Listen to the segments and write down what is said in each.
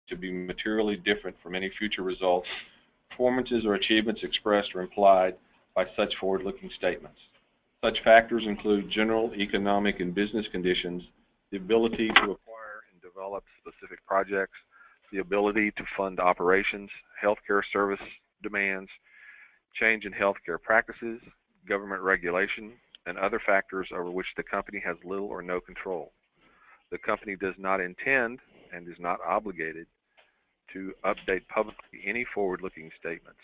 to be materially different from any future results, performances, or achievements expressed or implied by such forward-looking statements. Such factors include general economic and business conditions, the ability to acquire and develop specific projects, the ability to fund operations, healthcare service demands, change in healthcare practices, government regulation, and other factors over which the company has little or no control. The company does not intend and is not obligated to update publicly any forward-looking statements.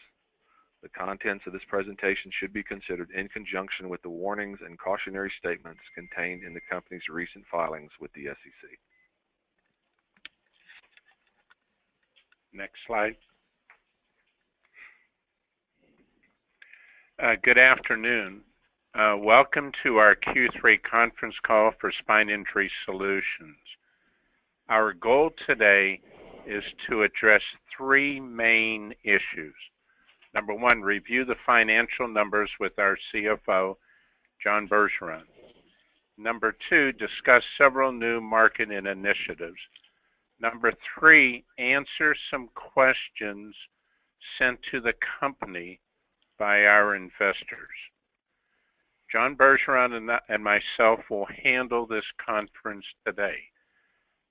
The contents of this presentation should be considered in conjunction with the warnings and cautionary statements contained in the company's recent filings with the SEC. Next slide. Good afternoon. Welcome to our Q3 conference call for Spine Injury Solutions. Our goal today is to address three main issues. Number one, review the financial numbers with our CFO, John Bergeron. Number two, discuss several new marketing initiatives. Number three, answer some questions sent to the company by our investors. John Bergeron and myself will handle this conference today.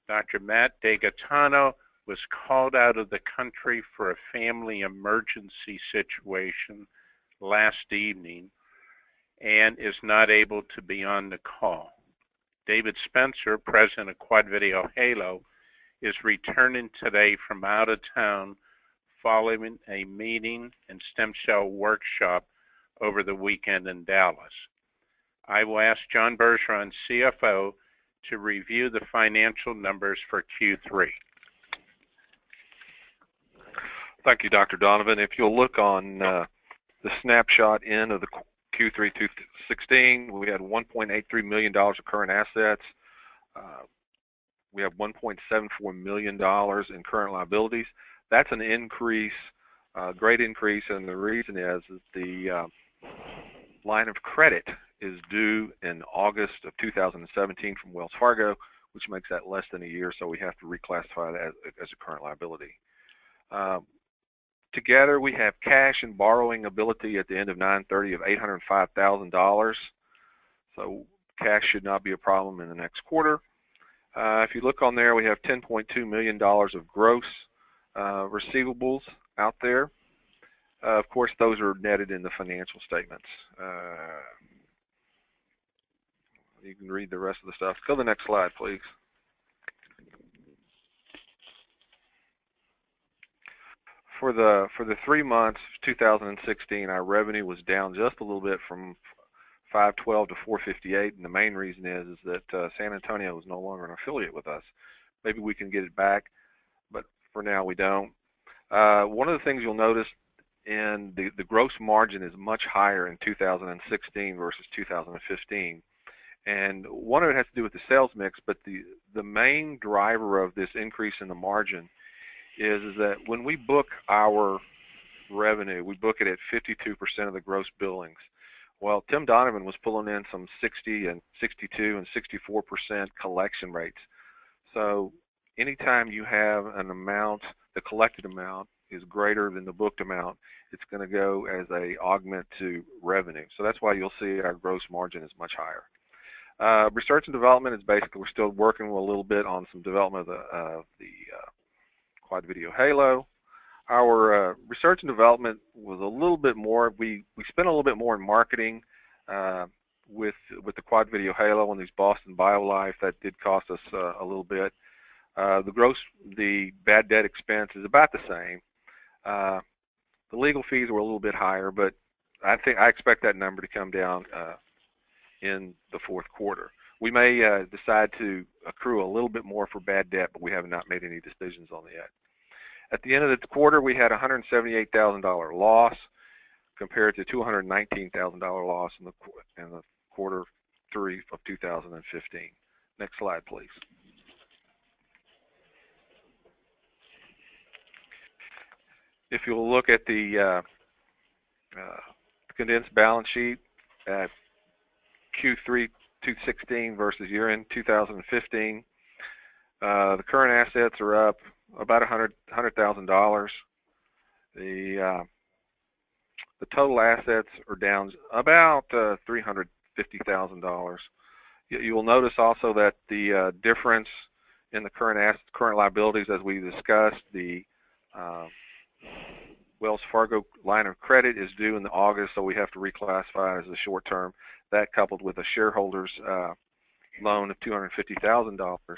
Dr. Matt DeGaetano was called out of the country for a family emergency situation last evening and is not able to be on the call. David Spencer, president of Quad Video Halo, is returning today from out of town following a meeting and stem cell workshop over the weekend in Dallas. I will ask John Bergeron, CFO, to review the financial numbers for Q3. Thank you, Dr. Donovan. If you'll look on the snapshot end of the Q3 2016, we had $1.83 million of current assets. We have $1.74 million in current liabilities. That's an increase, great increase, and the reason is the line of credit is due in August of 2017 from Wells Fargo, which makes that less than a year, so we have to reclassify that as a current liability. Together, we have cash and borrowing ability at the end of 9/30 of $805,000, so cash should not be a problem in the next quarter. If you look on there, we have $10.2 million of gross receivables out there. Of course, those are netted in the financial statements. You can read the rest of the stuff. Go to the next slide, please. For the 3 months of 2016, our revenue was down just a little bit from 512 to 458, and the main reason is that San Antonio is no longer an affiliate with us. Maybe we can get it back, but for now we don't. One of the things you'll notice in the gross margin is much higher in 2016 versus 2015. And one of it has to do with the sales mix, but the main driver of this increase in the margin is that when we book our revenue, we book it at 52% of the gross billings. Well, Tim Donovan was pulling in some 60 and 62 and 64% collection rates. So anytime you have an amount, the collected amount is greater than the booked amount, it's going to go as a augment to revenue. So that's why you'll see our gross margin is much higher. Research and development is basically, we're still working a little bit on some development of the Quad Video Halo. Our research and development was a little bit more, we spent a little bit more in marketing with the Quad Video Halo and these Boston BioLife. That did cost us a little bit. The bad debt expense is about the same. The legal fees were a little bit higher, but I expect that number to come down in the fourth quarter. We may decide to accrue a little bit more for bad debt, but we have not made any decisions on it yet. At the end of the quarter, we had a $178,000 loss compared to $219,000 loss in the quarter 3 of 2015. Next slide, please. If you'll look at the condensed balance sheet at Q3 2016 versus year-end 2015, the current assets are up about $100,000. The total assets are down about $350,000. You will notice also that the difference in the current liabilities, as we discussed, the Wells Fargo line of credit is due in August, so we have to reclassify it as a short term. That coupled with a shareholder's loan of $250,000,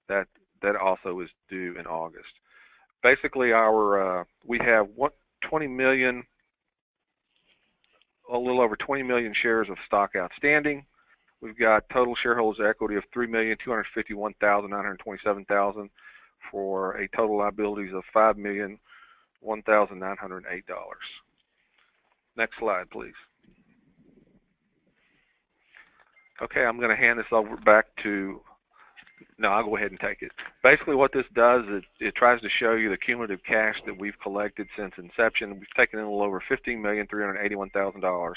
that also is due in August. Basically, we have a little over 20 million shares of stock outstanding. We've got total shareholders' equity of $3,251,927,000 for a total liabilities of $5,001,908. Next slide, please. Okay, I'm going to hand this over back to. No, I'll go ahead and take it. Basically, what this does is it tries to show you the cumulative cash that we've collected since inception. We've taken in a little over $15,381,000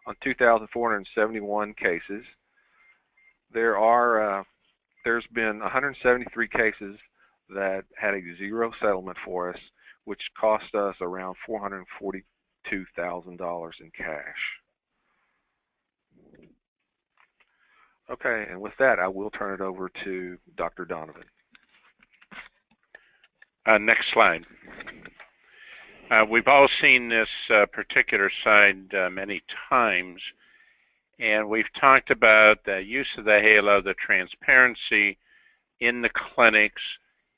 on 2,471 cases. There's been 173 cases that had a zero settlement for us, which cost us around $442,000 in cash. Okay, and with that, I will turn it over to Dr. Donovan. Next slide. We've all seen this particular slide many times, and we've talked about the use of the halo, the transparency in the clinics,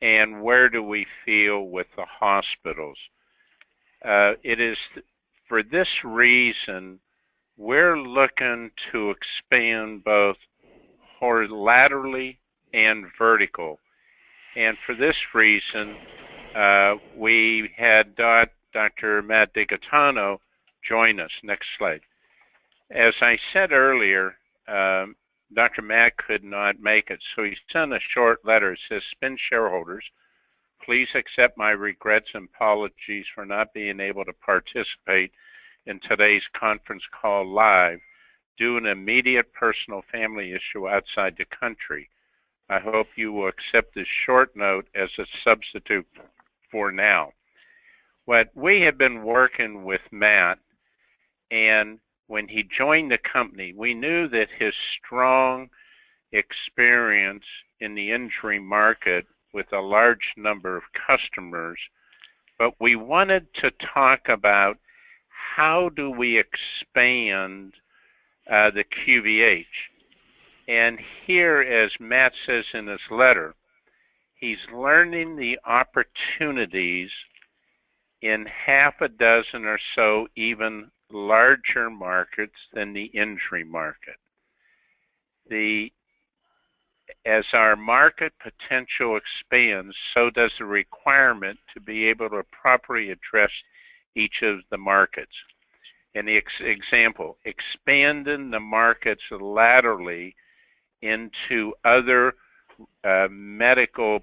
and where do we feel with the hospitals. It is for this reason we're looking to expand both horizontally and vertical. And for this reason, we had Dr. Matt DiGaetano join us. Next slide. As I said earlier, Dr. Matt could not make it, so he sent a short letter. It says, "Spin shareholders, please accept my regrets and apologies for not being able to participate in today's conference call live due to an immediate personal family issue outside the country. I hope you will accept this short note as a substitute for now." What we have been working with Matt, and when he joined the company, we knew that his strong experience in the injury market with a large number of customers, but we wanted to talk about how do we expand the QVH. And here, as Matt says in his letter, he's learning the opportunities in half a dozen or so even larger markets than the injury market. As our market potential expands, so does the requirement to be able to properly address each of the markets. And the example, expanding the markets laterally into other medical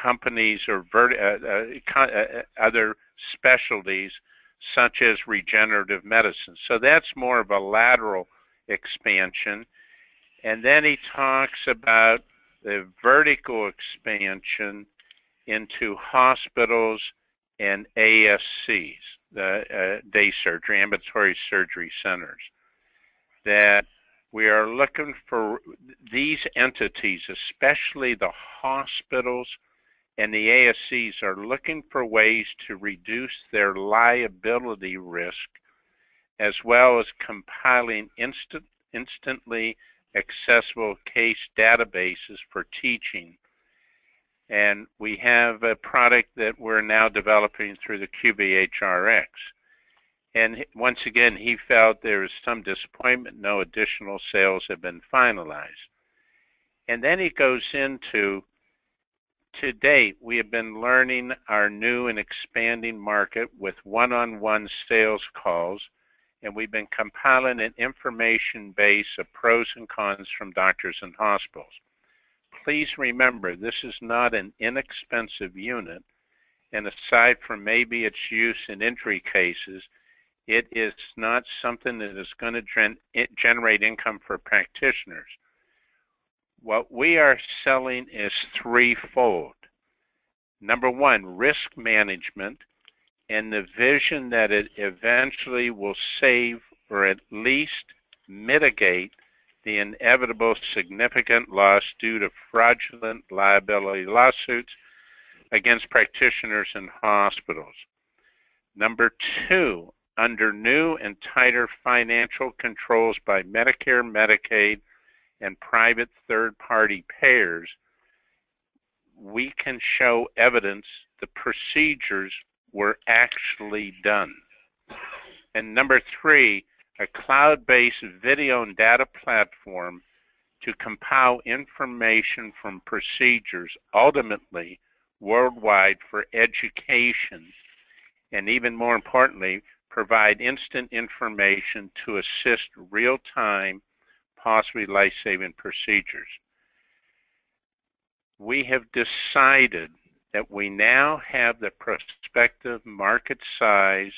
companies or other specialties such as regenerative medicine. So that's more of a lateral expansion. And then he talks about the vertical expansion into hospitals and ASCs, the day surgery, ambulatory surgery centers, that we are looking for these entities, especially the hospitals and the ASCs, are looking for ways to reduce their liability risk, as well as compiling instantly accessible case databases for teaching. And we have a product that we're now developing through the QVHRX. And once again, he felt there was some disappointment, no additional sales have been finalized. And then he goes into, to date, we have been learning our new and expanding market with one-on-one sales calls, and we've been compiling an information base of pros and cons from doctors and hospitals. Please remember, this is not an inexpensive unit, and aside from maybe its use in injury cases, it is not something that is going to generate income for practitioners. What we are selling is threefold. Number one, risk management and the vision that it eventually will save or at least mitigate the inevitable significant loss due to fraudulent liability lawsuits against practitioners and hospitals. Number two, under new and tighter financial controls by Medicare, Medicaid, and private third-party payers, we can show evidence the procedures were actually done. And number three, a cloud-based video and data platform to compile information from procedures, ultimately worldwide, for education, and even more importantly, provide instant information to assist real-time, possibly life-saving procedures. We have decided that we now have the prospective market size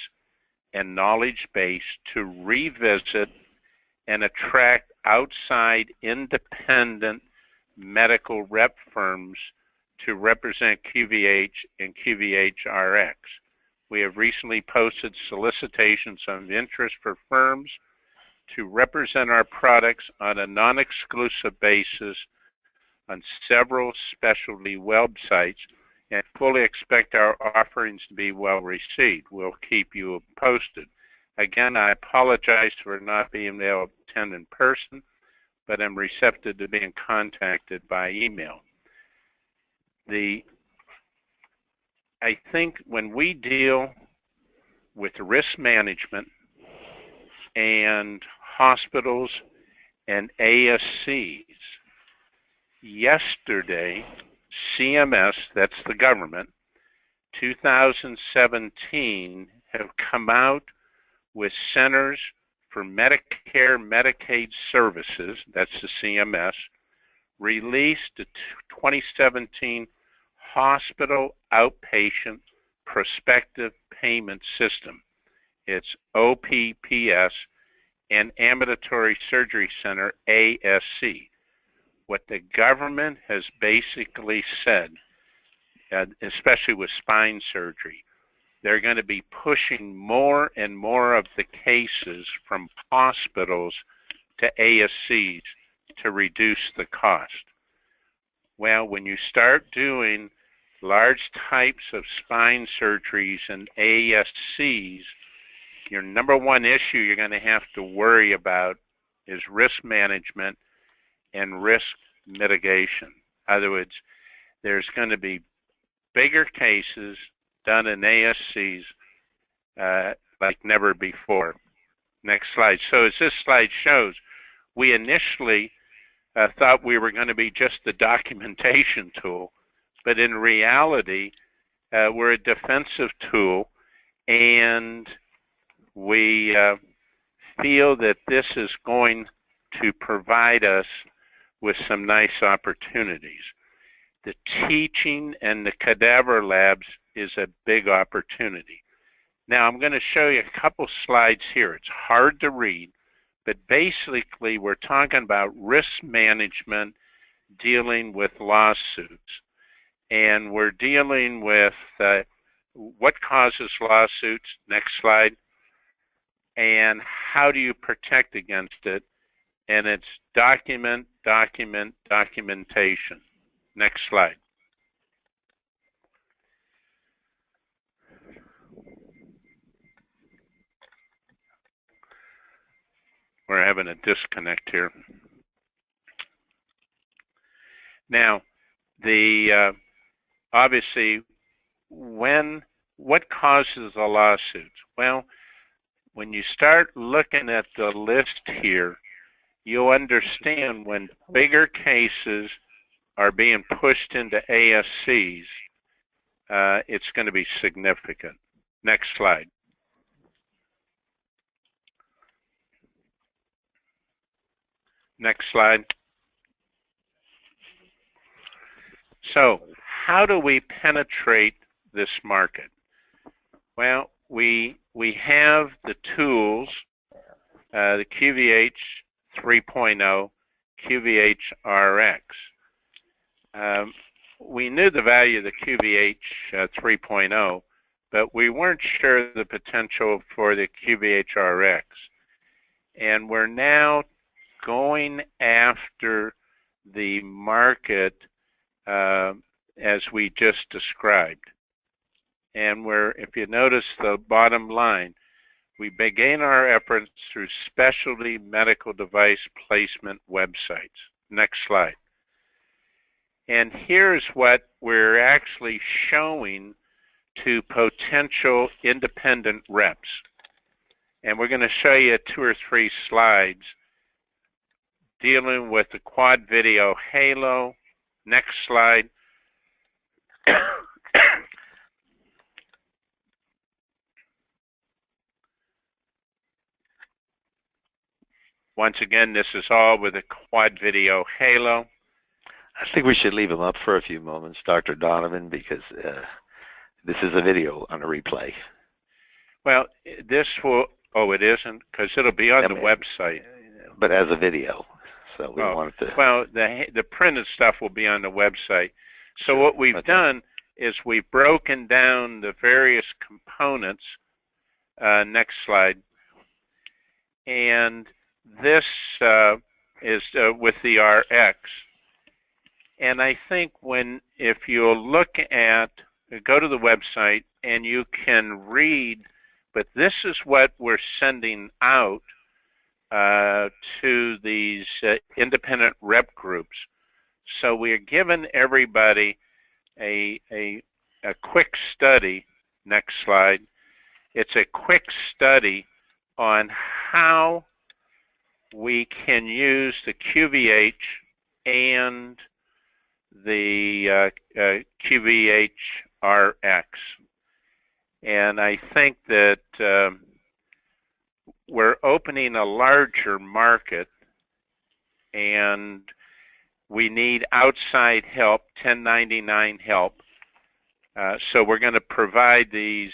and knowledge base to revisit and attract outside independent medical rep firms to represent QVH and QVH-RX. We have recently posted solicitations of interest for firms to represent our products on a non-exclusive basis on several specialty websites, and fully expect our offerings to be well received. We'll keep you posted. Again, I apologize for not being able to attend in person, but I'm receptive to being contacted by email. I think when we deal with risk management and hospitals and ASCs, yesterday, CMS, that's the government, 2017, have come out with Centers for Medicare Medicaid Services, that's the CMS, released the 2017 Hospital Outpatient Prospective Payment System. It's OPPS, and Ambulatory Surgery Center, ASC. What the government has basically said, especially with spine surgery, they're going to be pushing more and more of the cases from hospitals to ASCs to reduce the cost. Well, when you start doing large types of spine surgeries and ASCs, your number one issue you're going to have to worry about is risk management and risk mitigation. In other words, there's going to be bigger cases done in ASCs like never before. Next slide. So as this slide shows, we initially thought we were going to be just the documentation tool, but in reality, we're a defensive tool, and we feel that this is going to provide us with some nice opportunities. The teaching and the cadaver labs is a big opportunity. Now, I'm going to show you a couple slides here. It's hard to read, but basically we're talking about risk management dealing with lawsuits. And we're dealing with what causes lawsuits, next slide, and how do you protect against it. And it's documentation. Next slide. We're having a disconnect here. Now, obviously, what causes the lawsuits? Well, when you start looking at the list here, you'll understand when bigger cases are being pushed into ASCs, it's going to be significant. Next slide. Next slide. So, how do we penetrate this market? Well, we have the tools, the QVH 3.0, QVH-RX. we knew the value of the QVH 3.0, but we weren't sure the potential for the QVH RX. And we're now going after the market as we just described. And if you notice the bottom line, we began our efforts through specialty medical device placement websites. Next slide. And here's what we're actually showing to potential independent reps. And we're going to show you 2 or 3 slides dealing with the quad video halo. Next slide. Once again, this is all with a quad video halo. I think we should leave him up for a few moments, Dr. Donovan, because this is a video on a replay. Well, this will, it isn't, because it'll be on the website. But as a video, so we wanted to. Well, the printed stuff will be on the website. So what we've done is we've broken down the various components. Next slide. And this is with the RX. And I think if you'll look at, go to the website and you can read, but this is what we're sending out to these independent rep groups. So we're giving everybody a quick study. Next slide. It's a quick study on how we can use the QVH and the QVH RX. And I think that we're opening a larger market, and we need outside help, 1099 help. So we're going to provide these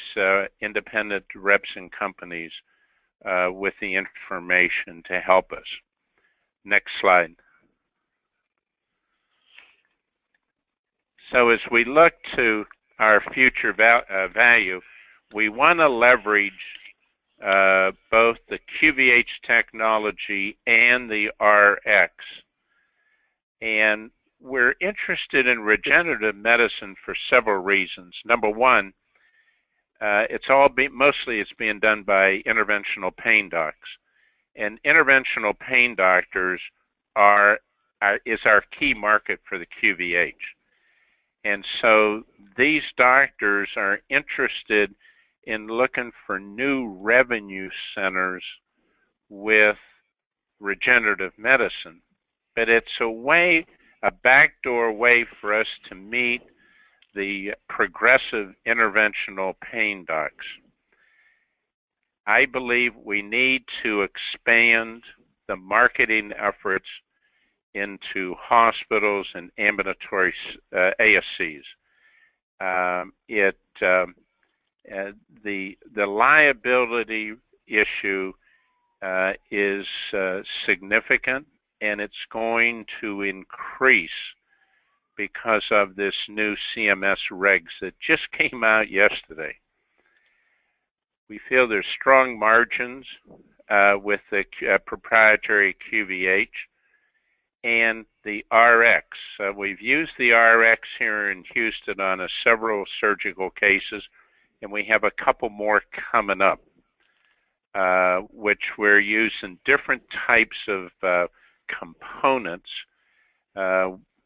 independent reps and companies with the information to help us. Next slide. So as we look to our future value, we want to leverage both the QVH technology and the RX. And we're interested in regenerative medicine for several reasons. Number one, mostly it's being done by interventional pain docs. And interventional pain doctors is our key market for the QVH. And so these doctors are interested in looking for new revenue centers with regenerative medicine. But it's a backdoor way for us to meet the progressive interventional pain docs. I believe we need to expand the marketing efforts into hospitals and ambulatory ASCs. The liability issue is significant, and it's going to increase because of this new CMS regs that just came out yesterday. We feel there's strong margins with the proprietary QVH and the RX. We've used the RX here in Houston on several surgical cases, and we have a couple more coming up, which we're using different types of components.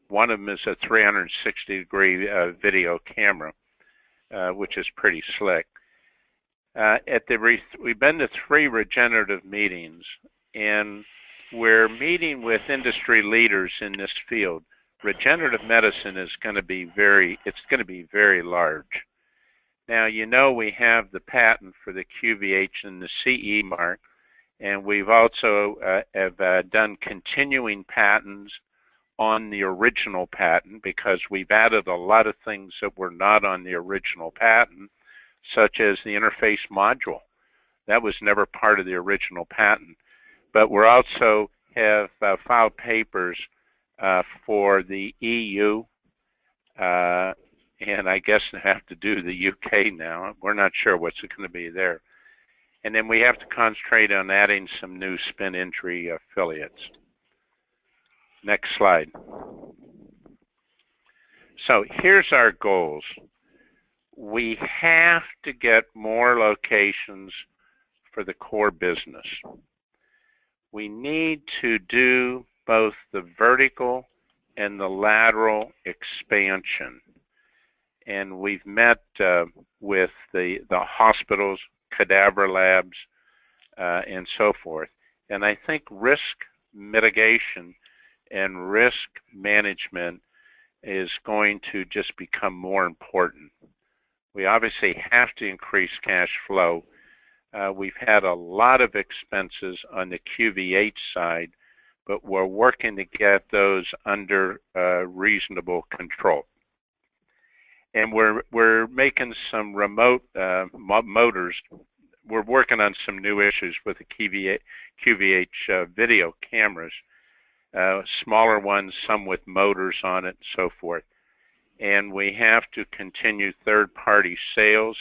One of them is a 360-degree video camera, which is pretty slick. We've been to 3 regenerative meetings, and we're meeting with industry leaders in this field. Regenerative medicine is going to be very large. Now, we have the patent for the QVH and the CE mark, and we've also have done continuing patents on the original patent because we've added a lot of things that were not on the original patent, such as the interface module. That was never part of the original patent. But we also have filed papers for the EU and I guess they have to do the UK now. We're not sure what's going to be there. And then we have to concentrate on adding some new SpinIntry affiliates. Next slide. So here's our goals. We have to get more locations for the core business. We need to do both the vertical and the lateral expansion. And we've met with the hospitals, cadaver labs, and so forth. And I think risk mitigation and risk management is going to just become more important. We obviously have to increase cash flow. We've had a lot of expenses on the QVH side, but we're working to get those under reasonable control. And we're making some remote motors. We're working on some new issues with the QVH video cameras, smaller ones, some with motors on it, and so forth. And we have to continue third-party sales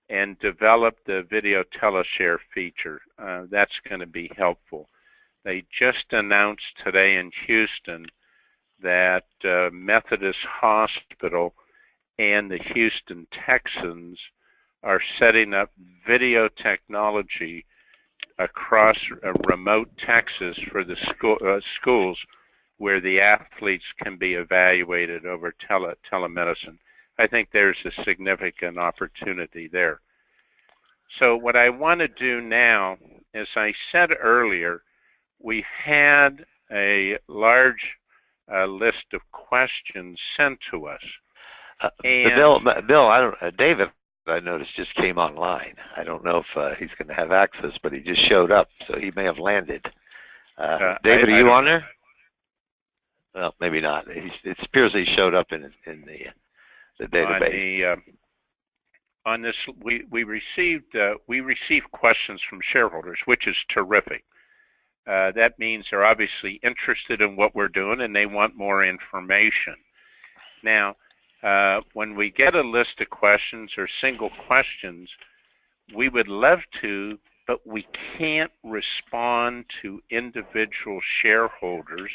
and develop the video teleshare feature. That's going to be helpful. They just announced today in Houston that Methodist Hospital and the Houston Texans are setting up video technology across remote Texas for the schools where the athletes can be evaluated over telemedicine. I think there's a significant opportunity there. So what I want to do now, as I said earlier, we had a large list of questions sent to us. Bill, David, I noticed just came online. I don't know if he's going to have access, but he just showed up, so he may have landed. David, are you on there? Well, maybe not. It appears he showed up in the database. On this, we received questions from shareholders, which is terrific. That means they're obviously interested in what we're doing and they want more information. Now, when we get a list of questions or single questions, we would love to, but we can't respond to individual shareholders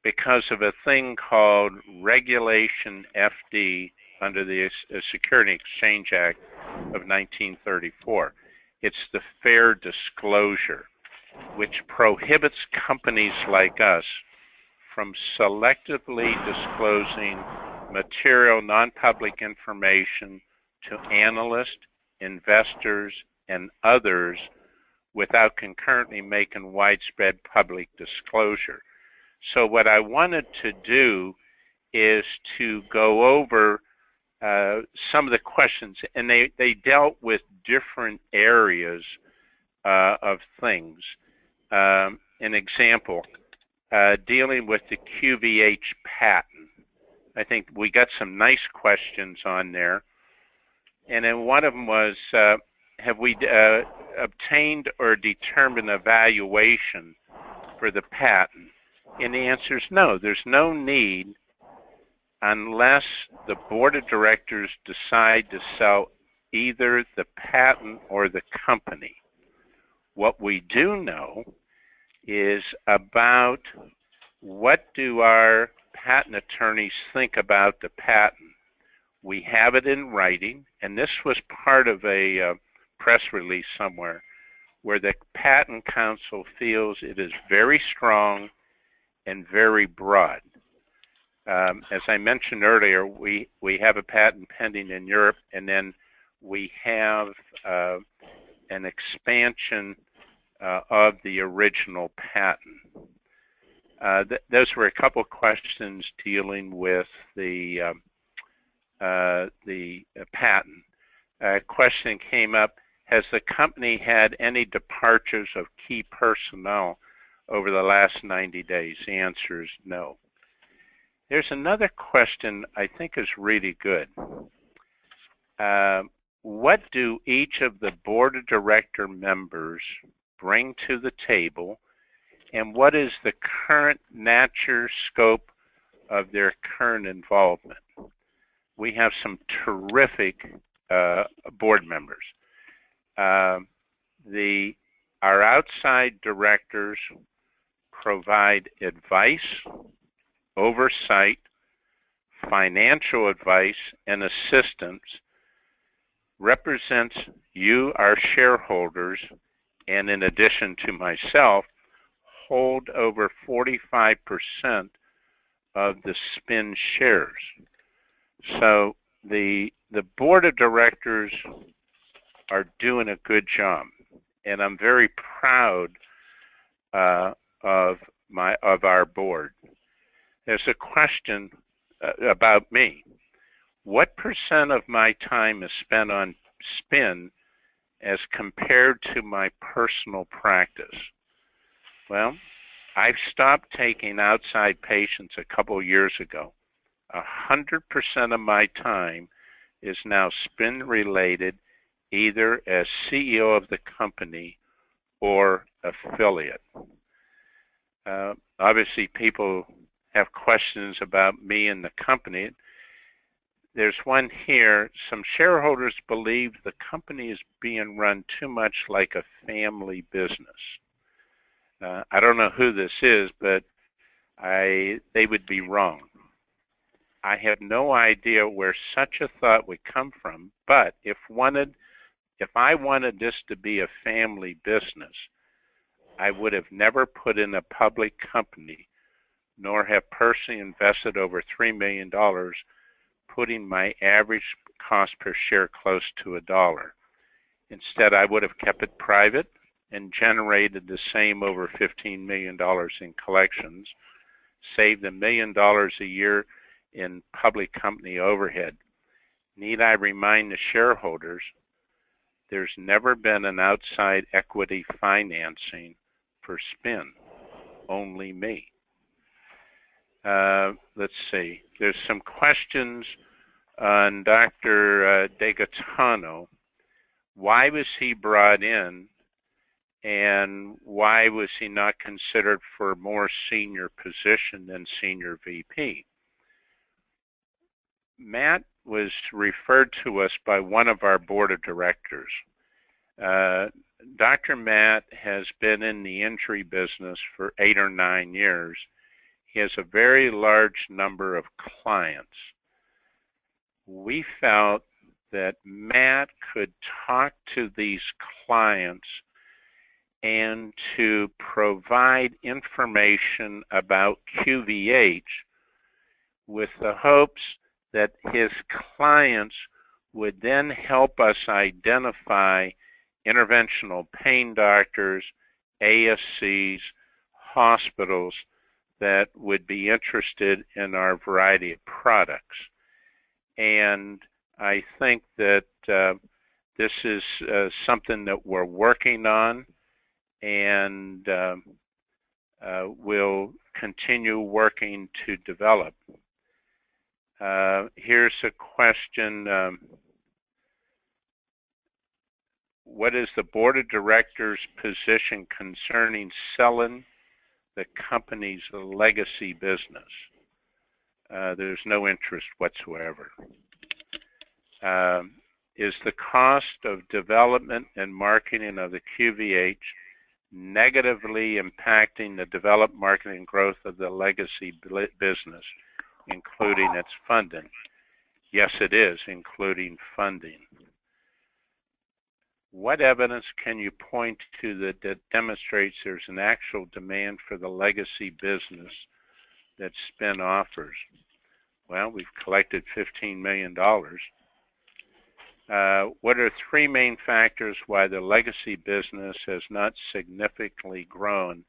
because of a thing called Regulation FD under the Securities Exchange Act of 1934. It's the fair disclosure, which prohibits companies like us from selectively disclosing material non-public information to analysts, investors, and others without concurrently making widespread public disclosure. So what I wanted to do is to go over some of the questions, and they dealt with different areas of things. An example, dealing with the QVH patent. I think we got some nice questions on there. And then one of them was, have we obtained or determined a valuation for the patent? And the answer is no. There's no need unless the board of directors decide to sell either the patent or the company. What we do know is about what do our patent attorneys think about the patent. We have it in writing, and this was part of a press release somewhere where the Patent Council feels it is very strong and very broad. As I mentioned earlier, we have a patent pending in Europe, and then we have an expansion of the original patent. Those were a couple questions dealing with the patent. A question came up, has the company had any departures of key personnel over the last 90 days? The answer is no. There's another question I think is really good. What do each of the board of director members bring to the table, and what is the current nature, scope, of their current involvement. We have some terrific board members. Our outside directors provide advice, oversight, financial advice, and assistance, represents you, our shareholders, and in addition to myself, hold over 45% of the SPIN shares. So the board of directors are doing a good job, and I'm very proud of our board. There's a question about me. What percent of my time is spent on SPIN as compared to my personal practice? Well, I've stopped taking outside patients a couple years ago. 100% of my time is now SPIN related, either as CEO of the company or affiliate. Obviously, people have questions about me and the company. There's one here. Some shareholders believe the company is being run too much like a family business. I don't know who this is, but they would be wrong. I have no idea where such a thought would come from, but if I wanted this to be a family business, I would have never put in a public company, nor have personally invested over $3 million, putting my average cost per share close to $1. Instead, I would have kept it private and generated the same over $15 million in collections, saved $1 million a year in public company overhead. Need I remind the shareholders, there's never been an outside equity financing for SPIN, only me. Let's see. There's some questions on Dr. DeGaetano. Why was he brought in, and why was he not considered for a more senior position than senior VP? Matt was referred to us by one of our board of directors. Dr. Matt has been in the injury business for 8 or 9 years. He has a very large number of clients. We felt that Matt could talk to these clients and to provide information about QVH with the hopes that his clients would then help us identify interventional pain doctors, ASCs, hospitals that would be interested in our variety of products. And I think that this is something that we're working on, and we'll continue working to develop. Here's a question. What is the board of directors' position concerning selling the company's legacy business? There's no interest whatsoever. Is the cost of development and marketing of the QVH negatively impacting the development, marketing, and growth of the legacy business, including its funding? Yes, it is, including funding. What evidence can you point to that demonstrates there's an actual demand for the legacy business that SPIN offers? Well, we've collected $15 million. What are 3 main factors why the legacy business has not significantly grown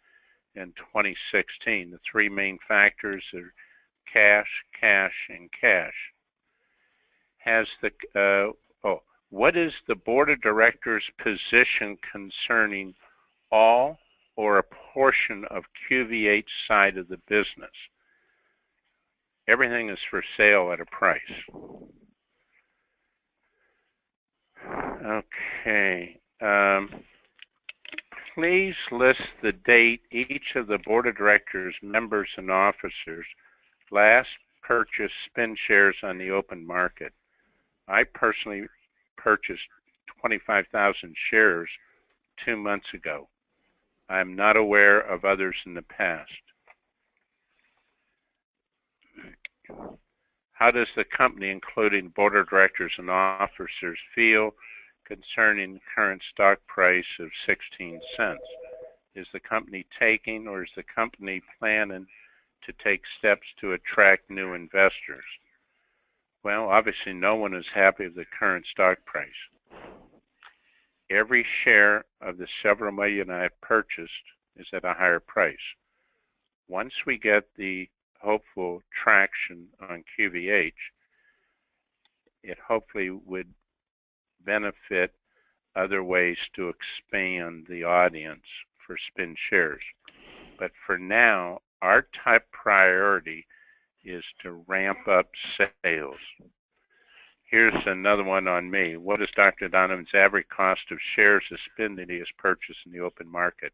in 2016? The 3 main factors are cash, cash, and cash. What is the board of directors' position concerning all or a portion of QVH side of the business? Everything is for sale at a price. Okay. Please list the date each of the board of directors, members, and officers last purchased SPIN shares on the open market. I personally purchased 25,000 shares 2 months ago. I am not aware of others in the past. How does the company, including board of directors and officers, feel concerning the current stock price of 16 cents? Is the company taking or is the company planning to take steps to attract new investors? Well, obviously no one is happy with the current stock price. Every share of the several million I have purchased is at a higher price. Once we get the hopeful traction on QVH, it hopefully would benefit other ways to expand the audience for SPIN shares. But for now, our top priority is to ramp up sales. Here's another one on me. What is Dr. Donovan's average cost of shares of SPIN that he has purchased in the open market?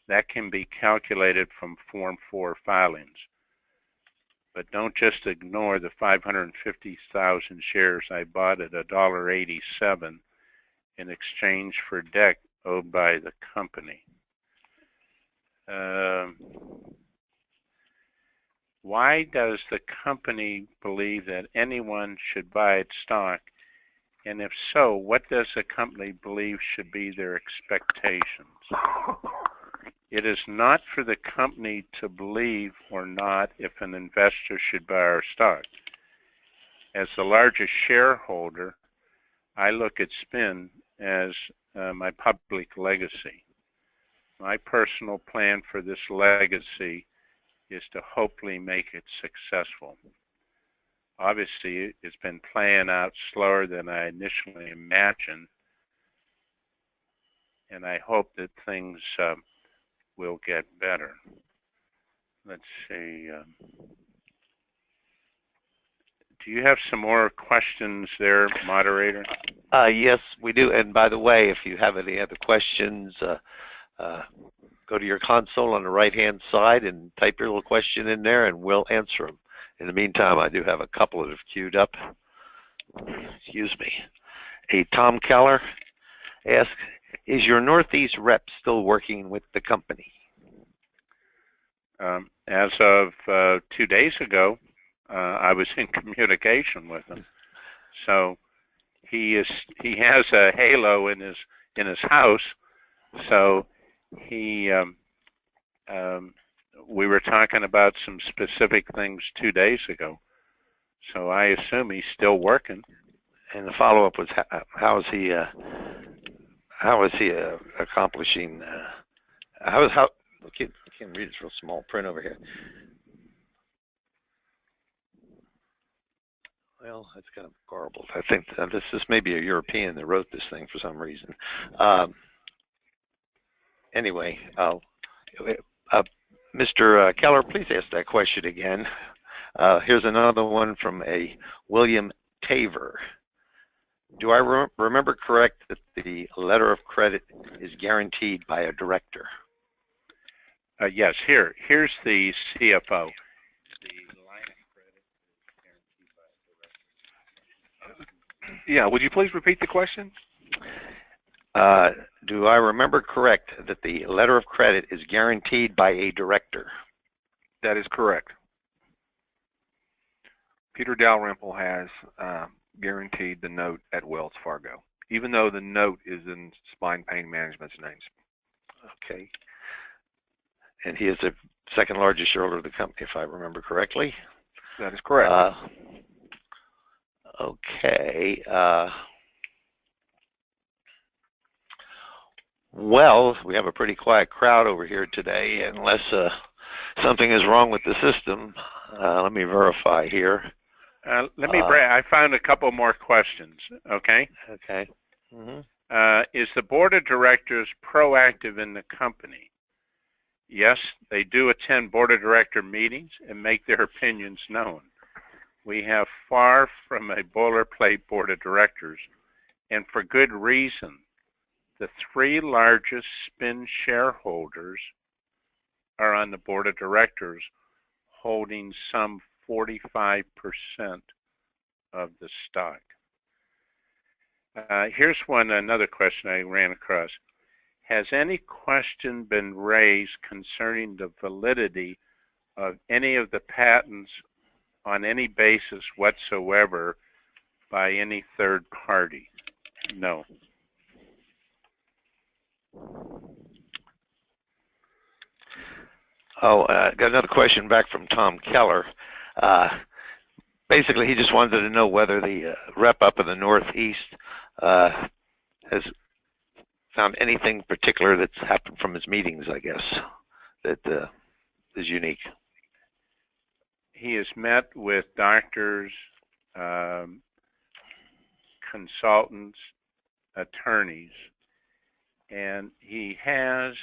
That can be calculated from Form 4 filings. But don't just ignore the 550,000 shares I bought at $1.87 in exchange for debt owed by the company. Why does the company believe that anyone should buy its stock? And if so, what does the company believe should be their expectations? It is not for the company to believe or not if an investor should buy our stock. As the largest shareholder, I look at SPIN as my public legacy. My personal plan for this legacy is to hopefully make it successful. Obviously, it's been playing out slower than I initially imagined, and I hope that things will get better. Let's see. Do you have some more questions there, moderator? Yes, we do. And by the way, if you have any other questions, go to your console on the right-hand side and type your little question in there, and we'll answer them. In the meantime, I do have a couple that have queued up. Excuse me. A Tom Keller asks, is your Northeast rep still working with the company? As of 2 days ago, I was in communication with him. So he has a halo in his house. So we were talking about some specific things 2 days ago. So I assume he's still working. And the follow-up was, how is he accomplishing? I can't read, it's real small print over here. Well, it's kind of garbled. I think this may be a European that wrote this thing for some reason. Anyway, Mr. Keller, please ask that question again. Here's another one from a William Taver. Do I remember correct that the letter of credit is guaranteed by a director? Yes, here's the CFO. Yeah, would you please repeat the question? Do I remember correct that the letter of credit is guaranteed by a director? That is correct. Peter Dalrymple has guaranteed the note at Wells Fargo, even though the note is in Spine Pain Management's names. Okay. And he is the second largest shareholder of the company, if I remember correctly. That is correct. Okay. Well, we have a pretty quiet crowd over here today, unless something is wrong with the system. Let me verify here. I found a couple more questions, okay? Okay. Mm-hmm. Is the board of directors proactive in the company? Yes, they do attend board of director meetings and make their opinions known. We have far from a boilerplate board of directors, and for good reason. The 3 largest SPIN shareholders are on the board of directors, holding some 45% of the stock. Here's another question I ran across. Has any question been raised concerning the validity of any of the patents on any basis whatsoever by any third party? No. Got another question back from Tom Keller. Basically, he just wanted to know whether the rep up in the Northeast has found anything particular that's happened from his meetings, I guess, that is unique. He has met with doctors, consultants, attorneys, and he has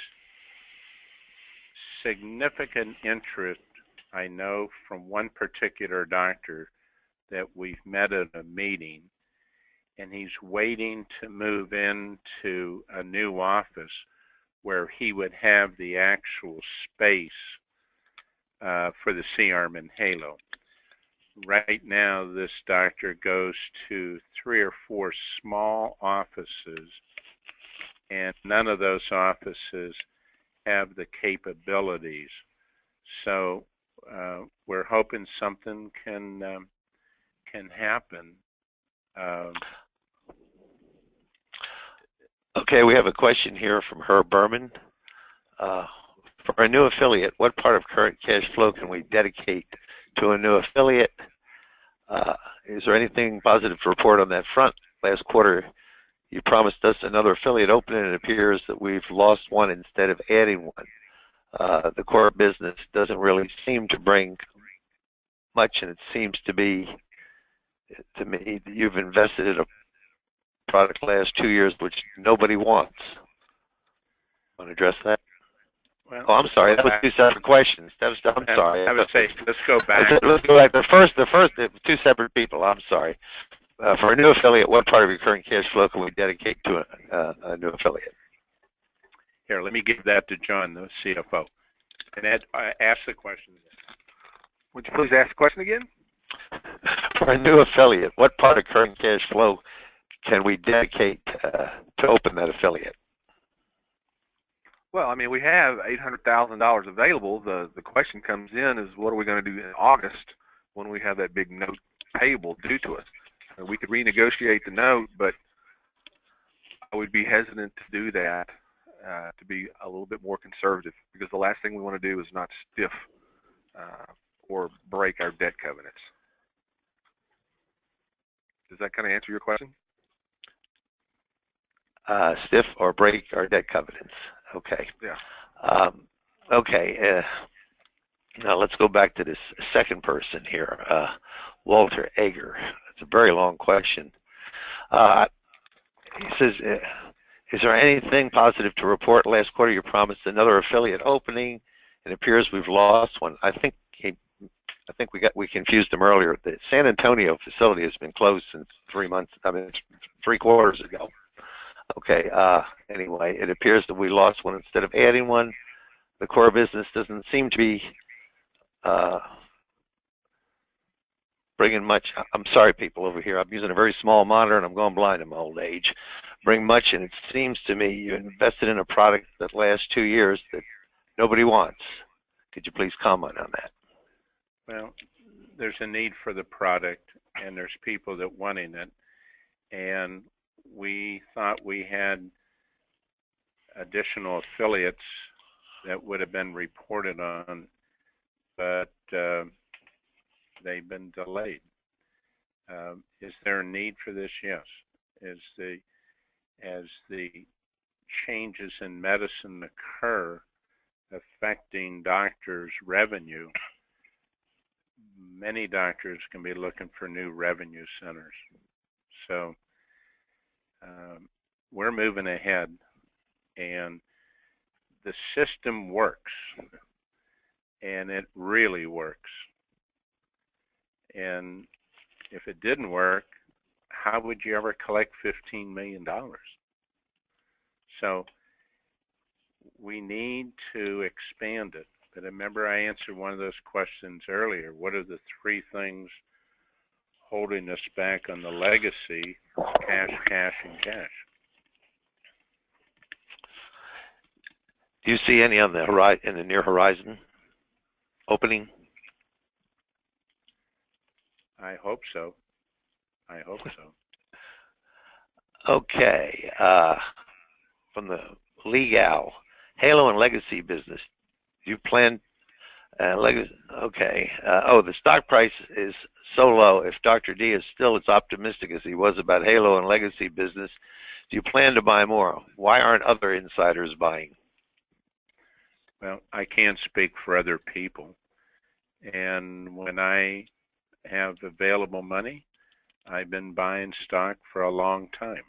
significant interest, I know, from one particular doctor that we've met at a meeting, and he's waiting to move into a new office where he would have the actual space for the C-arm and halo. Right now, this doctor goes to 3 or 4 small offices, and none of those offices have the capabilities. So we're hoping something can happen. Okay, we have a question here from Herb Berman. For a new affiliate, what part of current cash flow can we dedicate to a new affiliate? Is there anything positive to report on that front? Last quarter, you promised us another affiliate opening, and it appears that we've lost one instead of adding one. The core business doesn't really seem to bring much, and it seems to be, to me, that you've invested in a product last 2 years which nobody wants. Want to address that? Well, I'm sorry. That was 2 separate questions. I'm sorry. I would say let's go back. Let's go back. The first, 2 separate people. I'm sorry. For a new affiliate, what part of your current cash flow can we dedicate to a new affiliate? Here, let me give that to John, the CFO. And Ed, ask the question. Would you please ask the question again? For a new affiliate, what part of current cash flow can we dedicate to open that affiliate? Well, I mean, we have $800,000 available. The question comes in is, what are we going to do in August when we have that big note payable due to us? We could renegotiate the note, but I would be hesitant to do that, to be a little bit more conservative, because the last thing we want to do is not stiff or break our debt covenants. Does that kind of answer your question? Stiff or break our debt covenants. Okay. Yeah. Okay. Now let's go back to this second person here, Walter Egger. It's a very long question. He says, is there anything positive to report? Last quarter you promised another affiliate opening. It appears we've lost one. I think we confused him earlier. The San Antonio facility has been closed since 3 months. I mean, 3 quarters ago. Okay. Anyway, it appears that we lost one instead of adding one. The core business doesn't seem to be bringing much. I'm sorry, people over here. I'm using a very small monitor, and I'm going blind in my old age. Bring much, and it seems to me you invested in a product that lasts 2 years that nobody wants. Could you please comment on that? Well, there's a need for the product, and there's people that wanting it, and we thought we had additional affiliates that would have been reported on, but they've been delayed. Is there a need for this? Yes. As the changes in medicine occur affecting doctors' revenue, many doctors can be looking for new revenue centers. So we're moving ahead, and the system works, and it really works. And if it didn't work, how would you ever collect $15 million? So we need to expand it, But remember, I answered one of those questions earlier. What are the three things holding us back on the legacy? Cash, cash, and cash. Do you see any on the in the near horizon opening? I hope so. I hope so. Okay. From the Legal, Halo and Legacy business. Do you plan legacy? Okay. The stock price is so low. If Dr. D is still as optimistic as he was about Halo and Legacy business, do you plan to buy more? Why aren't other insiders buying? Well, I can't speak for other people. And when I have available money, I've been buying stock for a long time.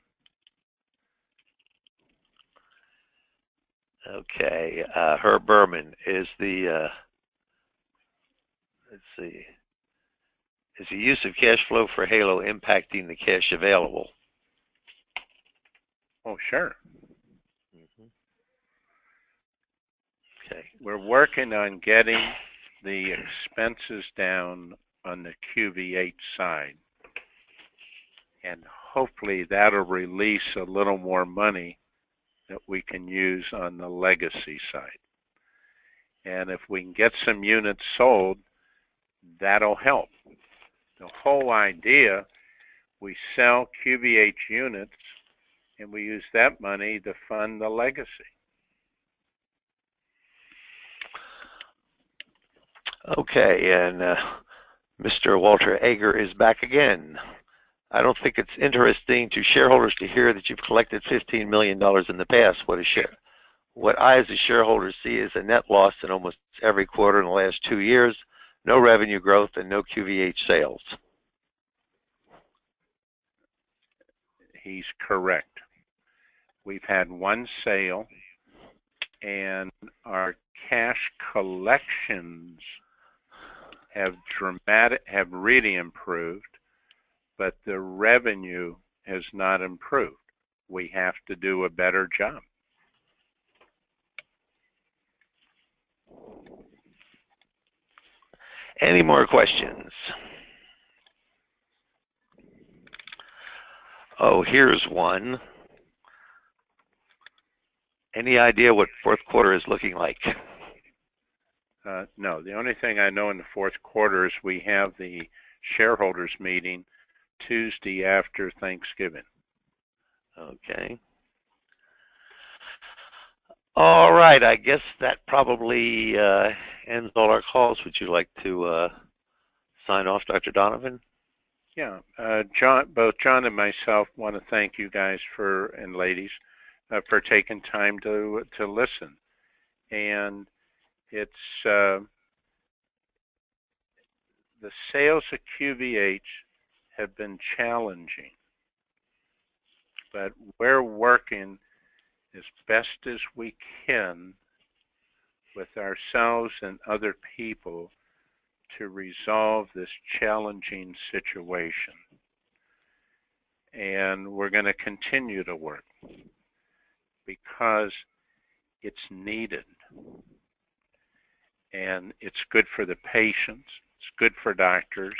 Okay. Herb Berman, is the let's see, is the use of cash flow for Halo impacting the cash available? Oh, sure. Okay. We're working on getting the expenses down on the QVH side. And hopefully that'll release a little more money that we can use on the legacy side. And if we can get some units sold, that'll help. The whole idea, we sell QVH units and we use that money to fund the legacy. Okay, and Mr. Walter Ager is back again. I don't think it's interesting to shareholders to hear that you've collected $15 million in the past. What I as a shareholder see is a net loss in almost every quarter in the last 2 years, no revenue growth, and no QVH sales. He's correct. We've had one sale, and our cash collections have really improved, but the revenue has not improved. We have to do a better job. Any more questions? Oh, here's one. Any idea what fourth quarter is looking like? No, the only thing I know in the fourth quarter is we have the shareholders meeting Tuesday after Thanksgiving. Okay. All right, I guess that probably ends all our calls. Would you like to sign off, Dr. Donovan? Yeah, both John and myself want to thank you guys and ladies for taking time to listen. And it's the sales at QVH have been challenging, but we're working as best as we can with ourselves and other people to resolve this challenging situation. And we're going to continue to work because it's needed. And it's good for the patients, it's good for doctors,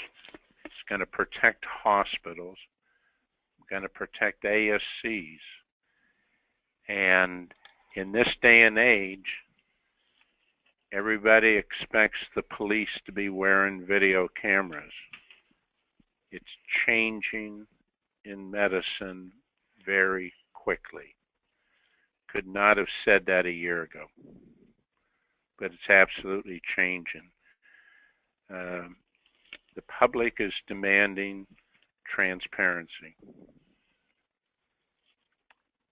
it's going to protect hospitals, it's going to protect ASCs. And in this day and age, everybody expects the police to be wearing video cameras. It's changing in medicine very quickly. Could not have said that a year ago, but it's absolutely changing. The public is demanding transparency.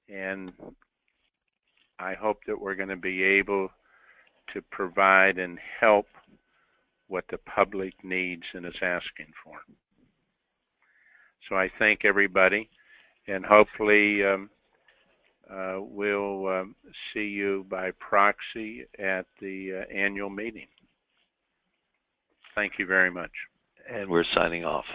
And I hope that we're going to be able to provide and help what the public needs and is asking for. So I thank everybody, and hopefully we'll see you by proxy at the annual meeting. Thank you very much. And we're signing off.